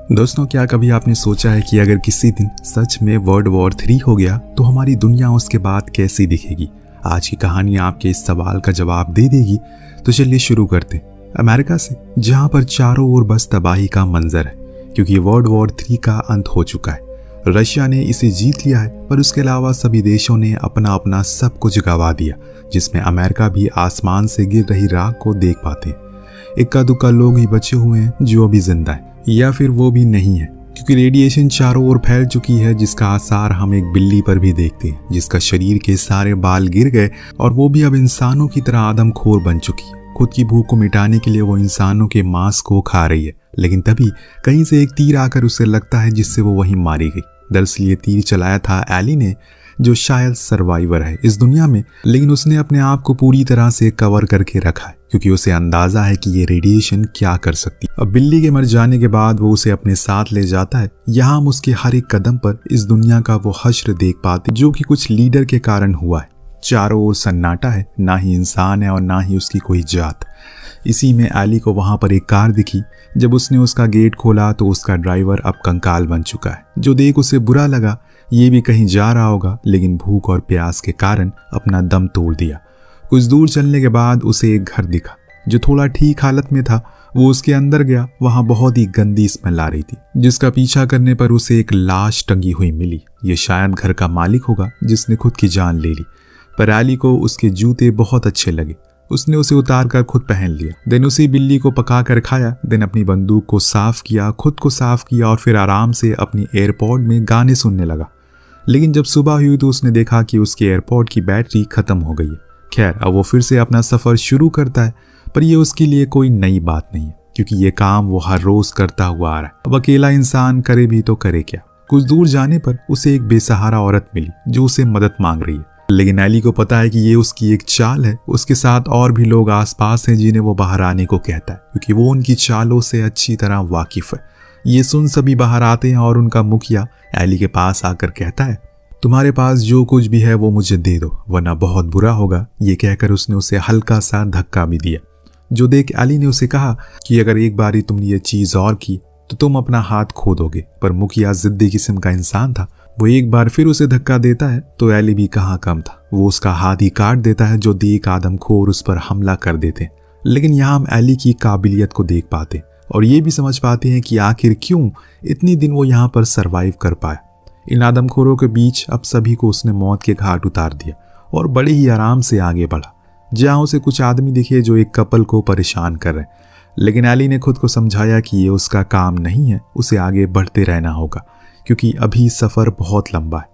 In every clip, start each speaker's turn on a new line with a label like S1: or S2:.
S1: दोस्तों, क्या कभी आपने सोचा है कि अगर किसी दिन सच में वर्ल्ड वॉर 3 हो गया तो हमारी दुनिया उसके बाद कैसी दिखेगी? आज की कहानी आपके इस सवाल का जवाब दे देगी। तो चलिए शुरू करते हैं अमेरिका से, जहां पर चारों ओर बस तबाही का मंजर है, क्योंकि वर्ल्ड वॉर 3 का अंत हो चुका है। रशिया ने इसे जीत लिया है, पर उसके अलावा सभी देशों ने अपना अपना सब कुछ गंवा दिया, जिसमें अमेरिका भी आसमान से गिर रही राख को देख पाते हैं। इक्का दुक्का लोग ही बचे हुए हैं जो अभी जिंदा है, या फिर वो भी नहीं है, क्योंकि रेडिएशन चारों ओर फैल चुकी है, जिसका आसार हम एक बिल्ली पर भी देखते हैं, जिसका शरीर के सारे बाल गिर गए और वो भी अब इंसानों की तरह आदमखोर बन चुकी है। खुद की भूख को मिटाने के लिए वो इंसानों के मांस को खा रही है, लेकिन तभी कहीं से एक तीर आकर उसे लगता है, जिससे वो वहीं मारी गई। दरअसल ये तीर चलाया था एली ने, जो शायद सर्वाइवर है इस दुनिया में, लेकिन उसने अपने आप को पूरी तरह से कवर करके रखा है, क्योंकि उसे अंदाजा है कि ये रेडिएशन क्या कर सकती है। अब बिल्ली के मर जाने के बाद वो उसे अपने साथ ले जाता है। यहाँ हम उसके हर एक कदम पर इस दुनिया का वो हश्र देख पाते, जो कि कुछ लीडर के कारण हुआ है। चारों ओर सन्नाटा है, ना ही इंसान है और ना ही उसकी कोई जात। इसी में एली को वहां पर एक कार दिखी। जब उसने उसका गेट खोला तो उसका ड्राइवर अब कंकाल बन चुका है, जो देख उसे बुरा लगा। ये भी कहीं जा रहा होगा, लेकिन भूख और प्यास के कारण अपना दम तोड़ दिया। कुछ दूर चलने के बाद उसे एक घर दिखा, जो थोड़ा ठीक हालत में था। वो उसके अंदर गया। वहां बहुत ही गंदी स्मेल आ रही थी, जिसका पीछा करने पर उसे एक लाश टंगी हुई मिली। ये शायद घर का मालिक होगा, जिसने खुद की जान ले ली। पर एली को उसके जूते बहुत अच्छे लगे। उसने उसे उतार कर खुद पहन लिया। देन उसी बिल्ली को पका कर खाया। देन अपनी बंदूक को साफ किया, खुद को साफ किया और फिर आराम से अपनी एयरपॉड में गाने सुनने लगा। लेकिन जब सुबह हुई तो उसने देखा कि उसके एयरपॉड की बैटरी खत्म हो गई है। खैर, अब वो फिर से अपना सफर शुरू करता है, पर ये उसके लिए कोई नई बात नहीं है, क्योंकि ये काम वो हर रोज करता हुआ आ रहा है। अब अकेला इंसान करे भी तो करे क्या। कुछ दूर जाने पर उसे एक बेसहारा औरत मिली, जो उसे मदद मांग रही है। लेकिन एली को पता है कि ये उसकी एक चाल है। उसके साथ और भी लोग आसपास हैं, जिन्हें वो बाहर आने को कहता है, क्योंकि वो उनकी चालों से अच्छी तरह वाकिफ है। ये सुन सभी बाहर आते हैं और उनका मुखिया एली के पास आकर कहता है, तुम्हारे पास जो कुछ भी है वो मुझे दे दो, वरना बहुत बुरा होगा। ये कहकर उसने उसे हल्का सा धक्का भी दिया, जो देख एली ने उसे कहा कि अगर एक बारी तुमने ये चीज और की तो तुम अपना हाथ खो दोगे। पर मुखिया जिद्दी किस्म का इंसान था। वो एक बार फिर उसे धक्का देता है तो एली भी कहाँ कम था। वो उसका हाथ ही काट देता है, जो देख आदमखोर उस पर हमला कर देते हैं। लेकिन यहाँ हम एली की काबिलियत को देख पाते और ये भी समझ पाते हैं कि आखिर क्यों इतनी दिन वो यहाँ पर सरवाइव कर पाया। इन आदमखोरों के बीच अब सभी को उसने मौत के घाट उतार दिया और बड़े ही आराम से आगे बढ़ा। जहाँ उसे कुछ आदमी दिखे जो एक कपल को परेशान कर रहे हैं, लेकिन एली ने खुद को समझाया कि ये उसका काम नहीं है। उसे आगे बढ़ते रहना होगा, क्योंकि अभी सफ़र बहुत लंबा है।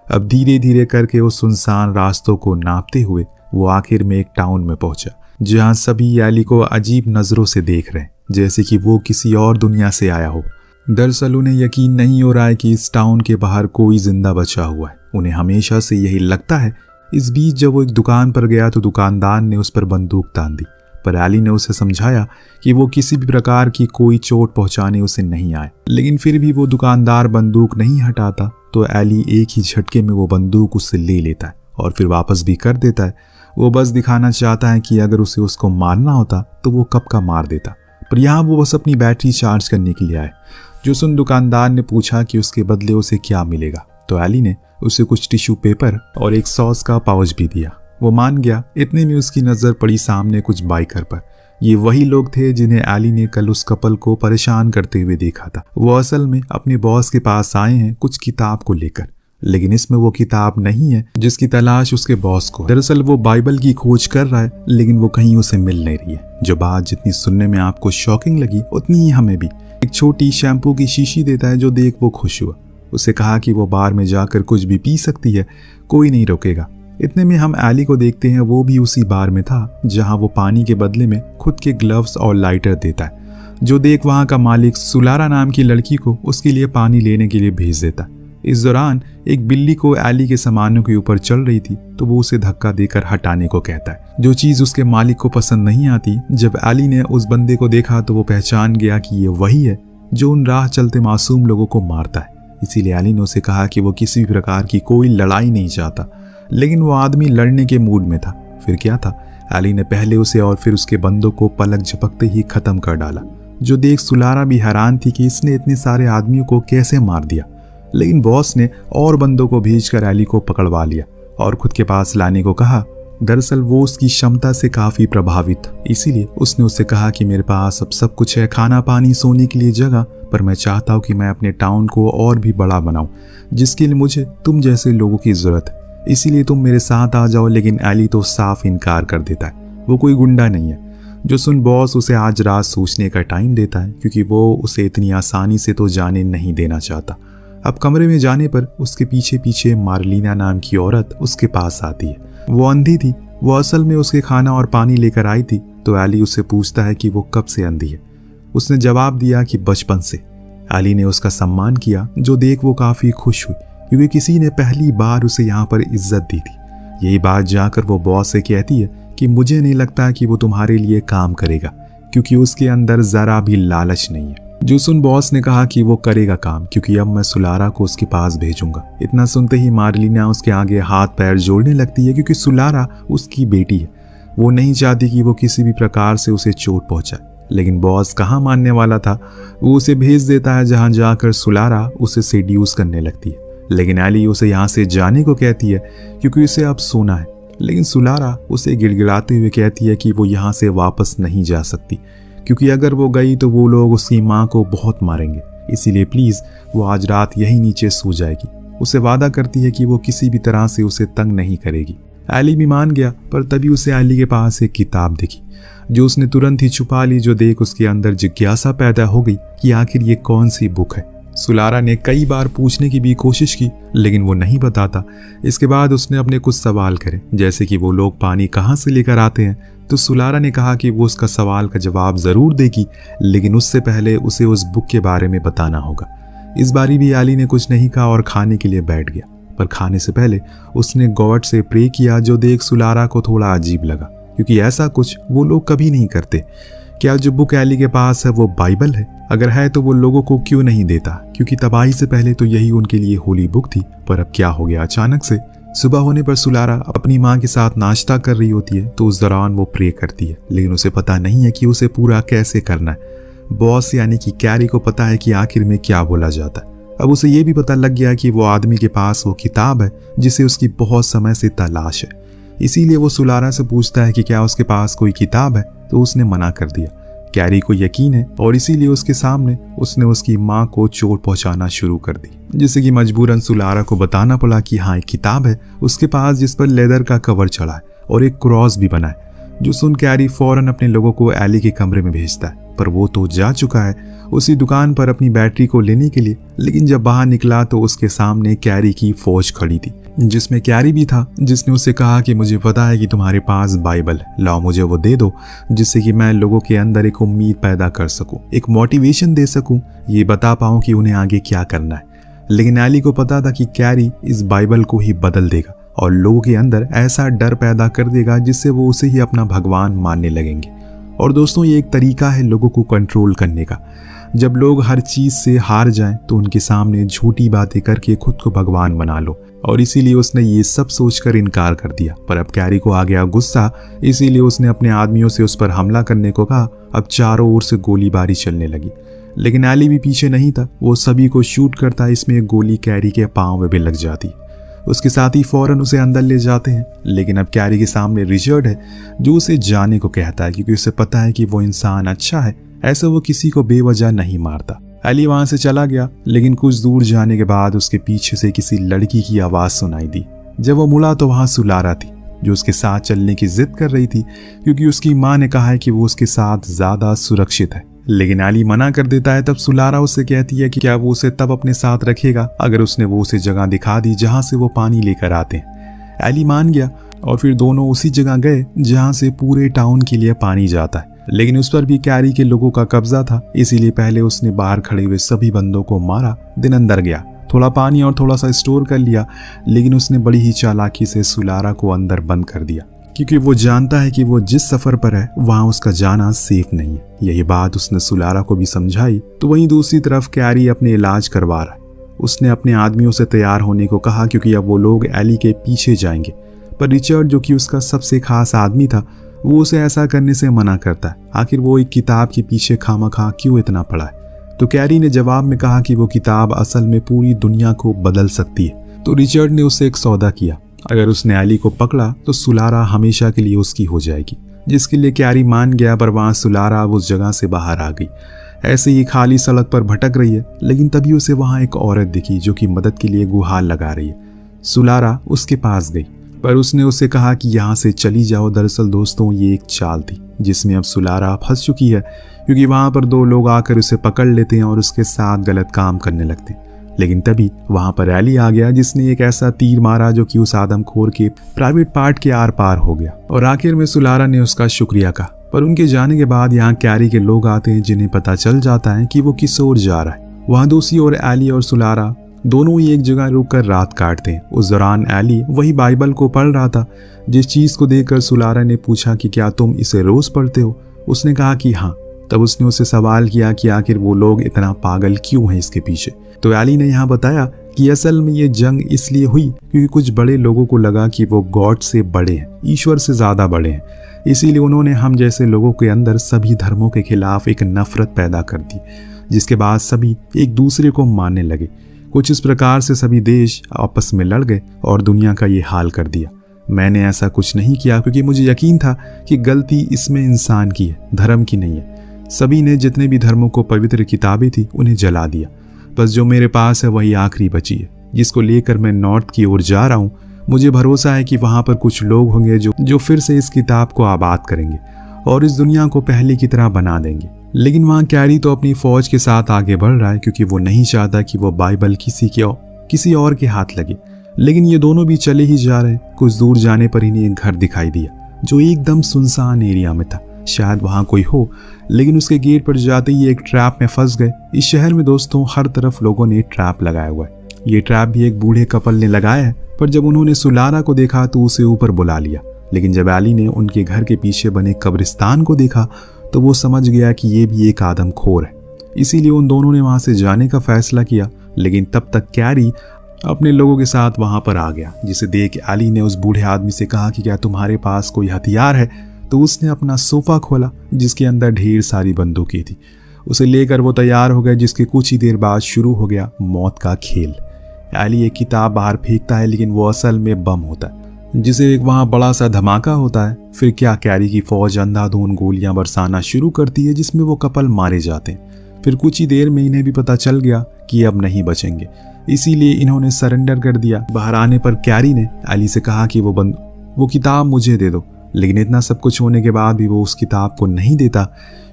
S1: अब धीरे धीरे करके उस सुनसान रास्तों को नापते हुए वो आखिर में एक टाउन में पहुंचा, जहाँ सभी एली को अजीब नज़रों से देख रहे हैं, जैसे कि वो किसी और दुनिया से आया हो। दरअसल उन्हें यकीन नहीं हो रहा है कि इस टाउन के बाहर कोई जिंदा बचा हुआ है। उन्हें हमेशा से यही लगता है। इस बीच जब वो एक दुकान पर गया तो दुकानदार ने उस पर बंदूक तान दी, पर एली ने उसे समझाया कि वो किसी भी प्रकार की कोई चोट पहुंचाने उसे नहीं आए। लेकिन फिर भी वो दुकानदार बंदूक नहीं हटाता, तो एली एक ही झटके में वो बंदूक उससे ले लेता है और फिर वापस भी कर देता है। वो बस दिखाना चाहता है कि अगर उसे उसको मारना होता तो वो कब का मार देता, पर यहाँ वो बस अपनी बैटरी चार्ज करने के लिए आए। जो सुन दुकानदार ने पूछा कि उसके बदले उसे क्या मिलेगा, तो एली ने उसे कुछ टिश्यू पेपर और एक सॉस का पाउच भी दिया। वो मान गया। इतने में उसकी नज़र पड़ी सामने कुछ बाइकर पर। ये वही लोग थे जिन्हें एली ने कल उस कपल को परेशान करते हुए देखा था। वो असल में अपने बॉस के पास आए हैं कुछ किताब को लेकर, लेकिन इसमें वो किताब नहीं है जिसकी तलाश उसके बॉस को। दरअसल वो बाइबल की खोज कर रहा है, लेकिन वो कहीं उसे मिल नहीं रही है। जो बात जितनी सुनने में आपको शॉकिंग लगी, उतनी ही हमें भी। एक छोटी शैम्पू की शीशी देता है, जो देख वो खुश हुआ। उसे कहा कि वो बार में जाकर कुछ भी पी सकती है, कोई नहीं रोकेगा। इतने में हम एली को देखते हैं। वो भी उसी बार में था जहां वो पानी के बदले में खुद के ग्लव्स और लाइटर देता है। जो देख वहां का मालिक सुलारा नाम की लड़की को उसके लिए पानी लेने के लिए भेज देता है। इस दौरान एक बिल्ली को एली के सामानों के ऊपर चल रही थी, तो वो उसे धक्का देकर हटाने को कहता है। जो चीज उसके मालिक को पसंद नहीं आती। जब एली ने उस बंदे को देखा तो वो पहचान गया कि ये वही है जो उन राह चलते मासूम लोगों को मारता है। इसीलिए एली ने उसे कहा कि वो किसी भी प्रकार की कोई लड़ाई नहीं चाहता, लेकिन वो आदमी लड़ने के मूड में था। फिर क्या था, एली ने पहले उसे और फिर उसके बंदों को पलक झपकते ही खत्म कर डाला। जो देख सुलारा भी हैरान थी कि इसने इतने सारे आदमियों को कैसे मार दिया। लेकिन बॉस ने और बंदों को भेजकर एली को पकड़वा लिया और खुद के पास लाने को कहा। दरअसल वो उसकी क्षमता से काफी प्रभावित था, इसीलिए उसने उससे कहा कि मेरे पास अब सब कुछ है, खाना पानी सोने के लिए जगह, पर मैं चाहता हूँ कि मैं अपने टाउन को और भी बड़ा बनाऊं, जिसके लिए मुझे तुम जैसे लोगों की जरूरत है, इसीलिए तुम मेरे साथ आ जाओ। लेकिन एली तो साफ इनकार कर देता है, वो कोई गुंडा नहीं है। जो सुन बॉस उसे आज रात सोचने का टाइम देता है, क्योंकि वो उसे इतनी आसानी से तो जाने नहीं देना चाहता। अब कमरे में जाने पर उसके पीछे पीछे मार्लिना नाम की औरत उसके पास आती है। वो अंधी थी, वो असल में उसके खाना और पानी लेकर आई थी। तो एली उससे पूछता है कि वो कब से अंधी है। उसने जवाब दिया कि बचपन से। एली ने उसका सम्मान किया, जो देख वो काफी खुश हुई, क्योंकि किसी ने पहली बार उसे यहाँ पर इज्जत दी थी। यही बात जाकर वो बॉस से कहती है कि मुझे नहीं लगता कि वो तुम्हारे लिए काम करेगा, क्योंकि उसके अंदर जरा भी लालच नहीं है। जो सुन बॉस ने कहा कि वो करेगा काम, क्योंकि अब मैं सुलारा को उसके पास भेजूंगा। इतना सुनते ही मार्लिना उसके आगे हाथ पैर जोड़ने लगती है, क्योंकि सुलारा उसकी बेटी है। वो नहीं चाहती कि वो किसी भी प्रकार से उसे चोट पहुंचाए। लेकिन बॉस कहाँ मानने वाला था, वो उसे भेज देता है, जहां जाकर सुलारा उसे सेड्यूस करने लगती है। लेकिन एली उसे यहाँ से जाने को कहती है, क्योंकि उसे अब सोना है। लेकिन सुलारा उसे गिड़गिड़ाते हुए कहती है कि वो यहाँ से वापस नहीं जा सकती, क्योंकि अगर वो गई तो वो लोग उसकी माँ को बहुत मारेंगे, इसीलिए प्लीज वो आज रात यहीं नीचे सो जाएगी। उसे वादा करती है कि वो किसी भी तरह से उसे तंग नहीं करेगी। एली भी मान गया, पर तभी उसे एली के पास एक किताब दिखी, जो उसने तुरंत ही छुपा ली। जो देख उसके अंदर जिज्ञासा पैदा हो गई कि आखिर ये कौन सी बुक है। सुलारा ने कई बार पूछने की भी कोशिश की, लेकिन वो नहीं बताता। इसके बाद उसने अपने कुछ सवाल करे, जैसे कि वो लोग पानी कहाँ से लेकर आते हैं। तो सुलारा ने कहा कि वो उसका सवाल का जवाब जरूर देगी, लेकिन उससे पहले उसे उस बुक के बारे में बताना होगा। इस बारी भी एली ने कुछ नहीं कहा और खाने के लिए बैठ गया, पर खाने से पहले उसने गॉड से प्रे किया, जो देख सुलारा को थोड़ा अजीब लगा, क्योंकि ऐसा कुछ वो लोग कभी नहीं करते। क्या जो बुक एली के पास है वो बाइबल है? अगर है तो वो लोगों को क्यों नहीं देता, क्योंकि तबाही से पहले तो यही उनके लिए होली बुक थी। पर अब क्या हो गया अचानक से? सुबह होने पर सुलारा अपनी माँ के साथ नाश्ता कर रही होती है, तो उस दौरान वो प्रे करती है, लेकिन उसे पता नहीं है कि उसे पूरा कैसे करना है। बॉस यानी कि कैरी को पता है कि आखिर में क्या बोला जाता है। अब उसे ये भी पता लग गया कि वो आदमी के पास वो किताब है जिसे उसकी बहुत समय से तलाश है। इसीलिए वो सुलारा से पूछता है कि क्या उसके पास कोई किताब है, तो उसने मना कर दिया। कैरी को यकीन है और इसीलिए उसके सामने उसने उसकी माँ को चोट पहुंचाना शुरू कर दी, जिससे कि मजबूरन सुलारा को बताना पड़ा कि हाँ एक किताब है उसके पास, जिस पर लेदर का कवर चढ़ा है और एक क्रॉस भी बना है। जो सुन कैरी फौरन अपने लोगों को एली के कमरे में भेजता है, पर वो तो जा चुका है उसी दुकान पर अपनी बैटरी को लेने के लिए। लेकिन जब बाहर निकला तो उसके सामने कैरी की फौज खड़ी थी, जिसमें कैरी भी था, जिसने उससे कहा कि मुझे पता है कि तुम्हारे पास बाइबल है, लाओ मुझे वो दे दो, जिससे कि मैं लोगों के अंदर एक उम्मीद पैदा कर सकूं, एक मोटिवेशन दे सकूं, ये बता पाऊं कि उन्हें आगे क्या करना है। लेकिन एली को पता था कि कैरी इस बाइबल को ही बदल देगा और लोगों के अंदर ऐसा डर पैदा कर देगा जिससे वो उसे ही अपना भगवान मानने लगेंगे। और दोस्तों, ये एक तरीका है लोगों को कंट्रोल करने का। जब लोग हर चीज से हार जाएं तो उनके सामने झूठी बातें करके खुद को भगवान बना लो। और इसीलिए उसने ये सब सोचकर इनकार कर दिया। पर अब कैरी को आ गया गुस्सा, इसीलिए उसने अपने आदमियों से उस पर हमला करने को कहा। अब चारों ओर से गोलीबारी चलने लगी, लेकिन एली भी पीछे नहीं था, वो सभी को शूट करता। इसमें एक गोली कैरी के पांव में भी लग जाती। उसके साथ ही फौरन उसे अंदर ले जाते हैं। लेकिन अब कैरी के सामने रिचर्ड है, जो उसे जाने को कहता है, क्योंकि उसे पता है कि वो इंसान अच्छा है, ऐसा वो किसी को बेवजह नहीं मारता। एली वहां से चला गया, लेकिन कुछ दूर जाने के बाद उसके पीछे से किसी लड़की की आवाज सुनाई दी। जब वो मुड़ा तो वहां सुलारा थी, जो उसके साथ चलने की जिद कर रही थी, क्योंकि उसकी माँ ने कहा है कि वो उसके साथ ज्यादा सुरक्षित है। लेकिन एली मना कर देता है। तब सुलारा उससे कहती है कि क्या वो उसे तब अपने साथ रखेगा अगर उसने वो उसे जगह दिखा दी जहां से वो पानी लेकर आते हैं। एली मान गया और फिर दोनों उसी जगह गए जहां से पूरे टाउन के लिए पानी जाता है। लेकिन उस पर भी कैरी के लोगों का कब्जा था, इसीलिए पहले उसने बाहर खड़े हुए सभी बंदों को मारा। दिन अंदर गया, थोड़ा पानी और थोड़ा सा स्टोर कर लिया, लेकिन उसने बड़ी ही चालाकी से सुलारा को अंदर बंद कर दिया, क्योंकि वो जानता है कि वो जिस सफर पर है वहां उसका जाना सेफ नहीं है। यही बात उसने सुलारा को भी समझाई। तो वहीं दूसरी तरफ कैरी अपने इलाज करवा रहा है। उसने अपने आदमियों से तैयार होने को कहा, क्योंकि अब वो लोग एली के पीछे जाएंगे। पर रिचर्ड, जो कि उसका सबसे खास आदमी था, वो उसे ऐसा करने से मना करता है। आखिर वो एक किताब के पीछे खामखा क्यों इतना पड़ा है? तो कैरी ने जवाब में कहा कि वो किताब असल में पूरी दुनिया को बदल सकती है। तो रिचर्ड ने उससे एक सौदा किया, अगर उसने एली को पकड़ा तो सुलारा हमेशा के लिए उसकी हो जाएगी, जिसके लिए कैरी मान गया। पर वहां सुलारा उस जगह से बाहर आ गई। ऐसे ही खाली सड़क पर भटक रही है, लेकिन तभी उसे वहां एक औरत दिखी जो कि मदद के लिए गुहार लगा रही है। सुलारा उसके पास गई, पर उसने उसे कहा कि यहाँ से चली जाओ। दरअसल दोस्तों, ये एक चाल थी जिसमें अब सुलारा फंस चुकी है, क्योंकि वहां पर दो लोग आकर उसे पकड़ लेते हैं और उसके साथ गलत काम करने लगते हैं। लेकिन तभी वहां पर एली आ गया, जिसने एक ऐसा तीर मारा जो कि उस आदमखोर के प्राइवेट पार्ट के आर पार हो गया। और आखिर में सुलारा ने उसका शुक्रिया कहा। पर उनके जाने के बाद यहाँ कैरी के लोग आते हैं, जिन्हें पता चल जाता है कि वो किस ओर जा रहा है। वहां दूसरी ओर एली और सुलारा दोनों ही एक जगह रुककर रात काटते हैं। उस दौरान एली वही बाइबल को पढ़ रहा था, जिस चीज को देखकर सुलारा ने पूछा कि क्या तुम इसे रोज पढ़ते हो? उसने कहा कि हाँ। तब उसने उससे सवाल किया कि आखिर वो लोग इतना पागल क्यों हैं इसके पीछे। तो एली ने यहाँ बताया कि असल में ये जंग इसलिए हुई क्योंकि कुछ बड़े लोगों को लगा कि वो गॉड से बड़े हैं, ईश्वर से ज्यादा बड़े हैं। इसीलिए उन्होंने हम जैसे लोगों के अंदर सभी धर्मों के खिलाफ एक नफरत पैदा कर दी, जिसके बाद सभी एक दूसरे को मानने लगे। कुछ इस प्रकार से सभी देश आपस में लड़ गए और दुनिया का ये हाल कर दिया। मैंने ऐसा कुछ नहीं किया क्योंकि मुझे यकीन था कि गलती इसमें इंसान की है, धर्म की नहीं है। सभी ने जितने भी धर्मों को पवित्र किताबें थी उन्हें जला दिया। बस जो मेरे पास है वही आखिरी बची है, जिसको लेकर मैं नॉर्थ की ओर जा रहा हूँ। मुझे भरोसा है कि वहां पर कुछ लोग होंगे जो फिर से इस किताब को आबाद करेंगे और इस दुनिया को पहले की तरह बना देंगे। लेकिन वहां कैरी तो अपनी फौज के साथ आगे बढ़ रहा है, क्योंकि वो नहीं चाहता कि वो बाइबल किसी और के हाथ लगे। लेकिन ये दोनों भी चले ही जा रहे। कुछ दूर जाने पर इन्हें एक घर दिखाई दिया जो एकदम सुनसान एरिया में था। शायद वहां कोई हो, लेकिन उसके गेट पर जाते ही एक ट्रैप में फंस गए। इस शहर में दोस्तों हर तरफ लोगों ने ट्रैप लगाया हुआ है। ये ट्रैप भी एक बूढ़े कपल ने लगाया है, पर जब उन्होंने सुलारा को देखा तो उसे ऊपर बुला लिया। लेकिन जब एली ने उनके घर के पीछे बने कब्रिस्तान को देखा तो वो समझ गया कि ये भी एक आदमखोर है। इसीलिए उन दोनों ने वहां से जाने का फैसला किया। लेकिन तब तक कैरी अपने लोगों के साथ वहां पर आ गया, जिसे देख एली ने उस बूढ़े आदमी से कहा कि क्या तुम्हारे पास कोई हथियार है? तो उसने अपना सोफा खोला, जिसके अंदर ढेर सारी बंदूकें थी। उसे लेकर वो तैयार हो गए, जिसके कुछ ही देर बाद शुरू हो गया मौत का खेल। एली एक किताब बाहर फेंकता है, लेकिन वो असल में बम होता है, जिसे एक वहां बड़ा सा धमाका होता है। फिर क्या, कैरी की फौज अंधाधुंध गोलियां बरसाना शुरू करती है, जिसमें वो कपल मारे जाते हैं। फिर कुछ ही देर में इन्हें भी पता चल गया कि अब नहीं बचेंगे, इसीलिए इन्होंने सरेंडर कर दिया। बाहर आने पर कैरी ने एली से कहा कि वो किताब मुझे दे दो। लेकिन इतना सब कुछ होने के बाद भी वो उस किताब को नहीं देता,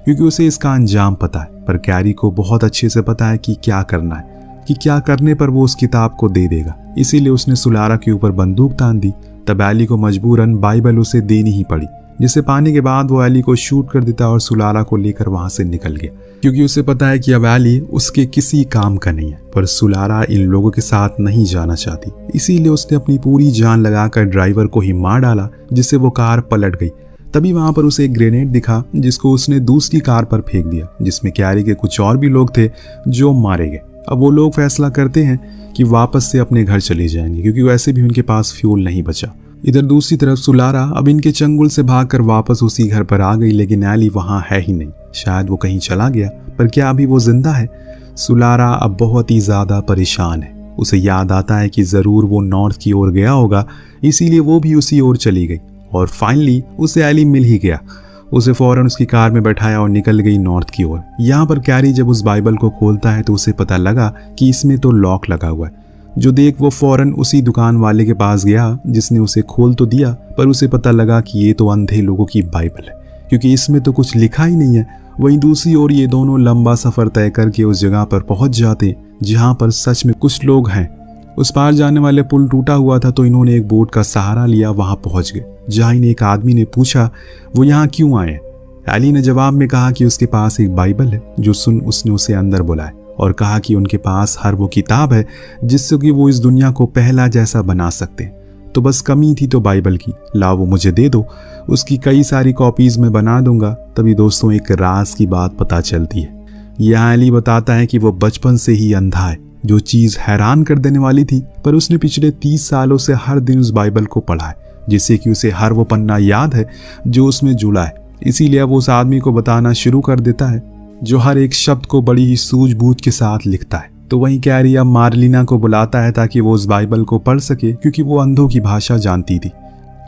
S1: क्योंकि उसे इसका अंजाम पता है। पर कैरी को बहुत अच्छे से पता है कि क्या करना है, कि क्या करने पर वो उस किताब को दे देगा। इसीलिए उसने सुलारा के ऊपर बंदूक तान दी। तब एली को मजबूरन बाइबल उसे देनी ही पड़ी, जिसे पाने के बाद वो एली को शूट कर देता और सुलारा को लेकर वहां से निकल गया, क्योंकि उसे पता है कि अब एली उसके किसी काम का नहीं है। पर सुलारा इन लोगों के साथ नहीं जाना चाहती, इसीलिए उसने अपनी पूरी जान लगाकर ड्राइवर को ही मार डाला, जिससे वो कार पलट गई। तभी वहां पर उसे एक ग्रेनेड दिखा, जिसको उसने दूसरी कार पर फेंक दिया, जिसमें कैरी के कुछ और भी लोग थे जो मारे गए। अब वो लोग फैसला करते हैं कि वापस से अपने घर चले जाएंगे, क्योंकि वैसे भी उनके पास फ्यूल नहीं बचा। इधर दूसरी तरफ सुलारा अब इनके चंगुल से भागकर वापस उसी घर पर आ गई, लेकिन एली वहां है ही नहीं। शायद वो कहीं चला गया, पर क्या अभी वो जिंदा है? सुलारा अब बहुत ही ज्यादा परेशान है। उसे याद आता है कि जरूर वो नॉर्थ की ओर गया होगा, इसीलिए वो भी उसी ओर चली गई। और फाइनली उसे एली मिल ही गया। उसे फौरन उसकी कार में बैठाया और निकल गई नॉर्थ की ओर। यहाँ पर कैरी जब उस बाइबल को खोलता है तो उसे पता लगा कि इसमें तो लॉक लगा हुआ है, जो देख वो फौरन उसी दुकान वाले के पास गया, जिसने उसे खोल तो दिया, पर उसे पता लगा कि ये तो अंधे लोगों की बाइबल है, क्योंकि इसमें तो कुछ लिखा ही नहीं है। वहीं दूसरी ओर ये दोनों लंबा सफर तय करके उस जगह पर पहुंच जाते जहां पर सच में कुछ लोग हैं। उस पार जाने वाले पुल टूटा हुआ था, तो इन्होंने एक बोट का सहारा लिया, वहां पहुंच गए, जहां इन्हें एक आदमी ने पूछा वो यहाँ क्यों आए। एली ने जवाब में कहा कि उसके पास एक बाइबल है, जो सुन उसने उसे अंदर बुलाया और कहा कि उनके पास हर वो किताब है जिससे कि वो इस दुनिया को पहला जैसा बना सकते हैं। तो बस कमी थी तो बाइबल की, लाओ वो मुझे दे दो, उसकी कई सारी कॉपीज में बना दूंगा। तभी दोस्तों एक राज की बात पता चलती है। यहाँ एली बताता है कि वो बचपन से ही अंधा है, जो चीज हैरान कर देने वाली थी, पर उसने पिछले 30 सालों से हर दिन उस बाइबल को पढ़ा है। जिससे कि उसे हर वो पन्ना याद है जो उसमें जुड़ा है। इसीलिए अब उस आदमी को बताना शुरू कर देता है जो हर एक शब्द को बड़ी ही सूझबूझ के साथ लिखता है। तो वहीं कैरी अब मार्लिना को बुलाता है ताकि वो उस बाइबल को पढ़ सके, क्योंकि वो अंधों की भाषा जानती थी।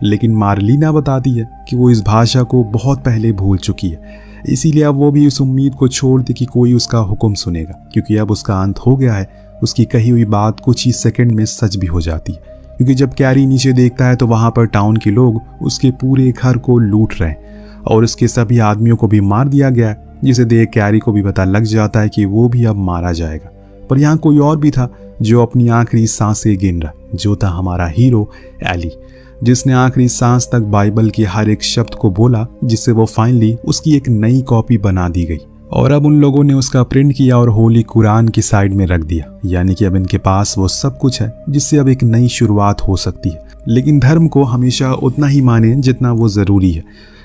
S1: लेकिन मार्लिना बताती है कि वो इस भाषा को बहुत पहले भूल चुकी है। इसीलिए अब वो भी उस उम्मीद को छोड़ दे कि कोई उसका हुक्म सुनेगा, क्योंकि अब उसका अंत हो गया है। उसकी कही हुई बात कुछ ही सेकंड में सच भी हो जाती है, क्योंकि जब कैरी नीचे देखता है तो वहां पर टाउन के लोग उसके पूरे घर को लूट रहे हैं और उसके सभी आदमियों को भी मार दिया गया है, जिसे देख कैरी को भी पता लग जाता है कि वो भी अब मारा जाएगा। पर यहाँ कोई और भी था जो अपनी आखिरी सांसें गिन रहा, जो था हमारा हीरो एली, जिसने आखिरी सांस तक बाइबल के हर एक शब्द को बोला, जिससे वो फाइनली उसकी एक नई कॉपी बना दी गई। और अब उन लोगों ने उसका प्रिंट किया और होली कुरान की साइड में रख दिया। यानी कि अब इनके पास वो सब कुछ है जिससे अब एक नई शुरुआत हो सकती है। लेकिन धर्म को हमेशा उतना ही माने जितना वो ज़रूरी है।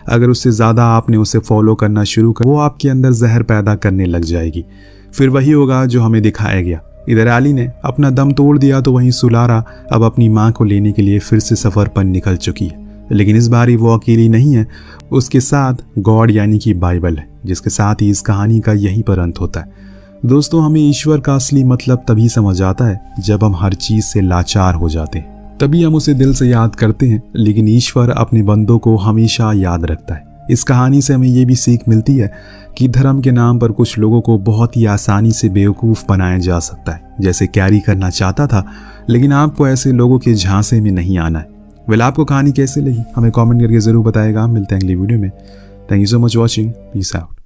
S1: अगर उससे ज़्यादा आपने उसे फॉलो करना शुरू कर, वो आपके अंदर जहर पैदा करने लग जाएगी। फिर वही होगा जो हमें दिखाया गया। इधर एली ने अपना दम तोड़ दिया तो वहीं सुलारा अब अपनी माँ को लेने के लिए फिर से सफ़र पर निकल चुकी है। लेकिन इस बारी वो अकेली नहीं है, उसके साथ गॉड यानी कि बाइबल है, जिसके साथ ही इस कहानी का यहीं पर अंत होता है। दोस्तों, हमें ईश्वर का असली मतलब तभी समझ आता है जब हम हर चीज़ से लाचार हो जाते हैं, तभी हम उसे दिल से याद करते हैं। लेकिन ईश्वर अपने बंदों को हमेशा याद रखता है। इस कहानी से हमें ये भी सीख मिलती है कि धर्म के नाम पर कुछ लोगों को बहुत ही आसानी से बेवकूफ़ बनाया जा सकता है, जैसे कैरी करना चाहता था। लेकिन आपको ऐसे लोगों के झांसे में नहीं आना है। वेल, आपको कहानी कैसे लगी हमें कमेंट करके ज़रूर बताएगा। मिलते हैं अगली वीडियो में। Thank you so much watching. Peace out.